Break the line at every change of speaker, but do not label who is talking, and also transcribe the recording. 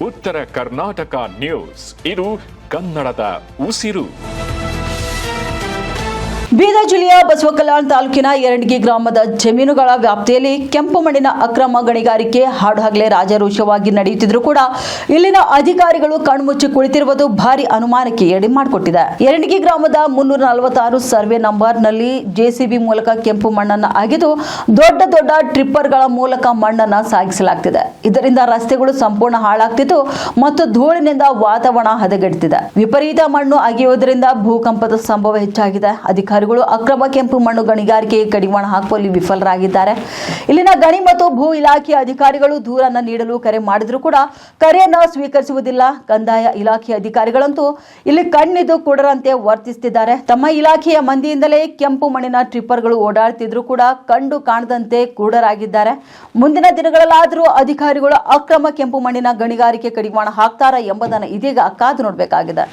ಉತ್ತರ ಕರ್ನಾಟಕ ನ್ಯೂಸ್. ಇದು ಕನ್ನಡದ ಉಸಿರು.
ಬೀದರ್ ಜಿಲ್ಲೆಯ ಬಸವಕಲ್ಯಾಣ ತಾಲೂಕಿನ ಯರಡಗಿ ಗ್ರಾಮದ ಜಮೀನುಗಳ ವ್ಯಾಪ್ತಿಯಲ್ಲಿ ಕೆಂಪು ಮಣ್ಣಿನ ಅಕ್ರಮ ಗಣಿಗಾರಿಕೆ ಹಾಡುಹಗಲೇ ರಾಜಾರೋಷವಾಗಿ ನಡೆಯುತ್ತಿದ್ದರೂ ಕೂಡ ಇಲ್ಲಿನ ಅಧಿಕಾರಿಗಳು ಕಣ್ಮುಚ್ಚಿ ಕುಳಿತಿರುವುದು ಭಾರಿ ಅನುಮಾನಕ್ಕೆ ಎಡೆ ಮಾಡಿಕೊಟ್ಟಿದೆ. ಯರಡಗಿ ಗ್ರಾಮದ 346 ಸರ್ವೆ ನಂಬರ್ನಲ್ಲಿ ಜೆಸಿಬಿ ಮೂಲಕ ಕೆಂಪು ಮಣ್ಣನ್ನು ಅಗೆದು ದೊಡ್ಡ ದೊಡ್ಡ ಟ್ರಿಪ್ಪರ್ಗಳ ಮೂಲಕ ಮಣ್ಣನ್ನು ಸಾಗಿಸಲಾಗುತ್ತಿದೆ. ಇದರಿಂದ ರಸ್ತೆಗಳು ಸಂಪೂರ್ಣ ಹಾಳಾಗ್ತಿದ್ದು ಮತ್ತು ಧೂಳಿನಿಂದ ವಾತಾವರಣ ಹದಗೆಡುತ್ತಿದೆ. ವಿಪರೀತ ಮಣ್ಣು ಅಗೆಯುವುದರಿಂದ ಭೂಕಂಪದ ಸಂಭವ ಹೆಚ್ಚಾಗಿದೆ. ಅಧಿಕಾರಿಗಳು ಅಕ್ರಮ ಕೆಂಪು ಮಣ್ಣು ಗಣಿಗಾರಿಕೆಗೆ ಕಡಿವಾಣ ಹಾಕುವಲ್ಲಿ ವಿಫಲರಾಗಿದ್ದಾರೆ. ಇಲ್ಲಿನ ಗಣಿ ಮತ್ತು ಭೂ ಇಲಾಖೆಯ ಅಧಿಕಾರಿಗಳು ದೂರನ್ನು ನೀಡಲು ಕರೆ ಮಾಡಿದರೂ ಕೂಡ ಕರೆಯನ್ನು ಸ್ವೀಕರಿಸುವುದಿಲ್ಲ. ಕಂದಾಯ ಇಲಾಖೆಯ ಅಧಿಕಾರಿಗಳಂತೂ ಇಲ್ಲಿ ಕಣ್ಣಿದ್ದು ಕುಡರಂತೆ ವರ್ತಿಸುತ್ತಿದ್ದಾರೆ. ತಮ್ಮ ಇಲಾಖೆಯ ಮಂದಿಯಿಂದಲೇ ಕೆಂಪು ಮಣ್ಣಿನ ಟ್ರಿಪ್ಪರ್ಗಳು ಓಡಾಡುತ್ತಿದ್ರೂ ಕೂಡ ಕಂಡು ಕಾಣದಂತೆ ಕುರುಡರಾಗಿದ್ದಾರೆ. ಮುಂದಿನ ದಿನಗಳಲ್ಲಾದರೂ ಅಧಿಕಾರಿಗಳು ಅಕ್ರಮ ಕೆಂಪು ಮಣ್ಣಿನ ಗಣಿಗಾರಿಕೆ ಕಡಿವಾಣ ಹಾಕ್ತಾರಾ ಎಂಬುದನ್ನು ಇದೀಗ ಕಾದು ನೋಡಬೇಕಾಗಿದೆ.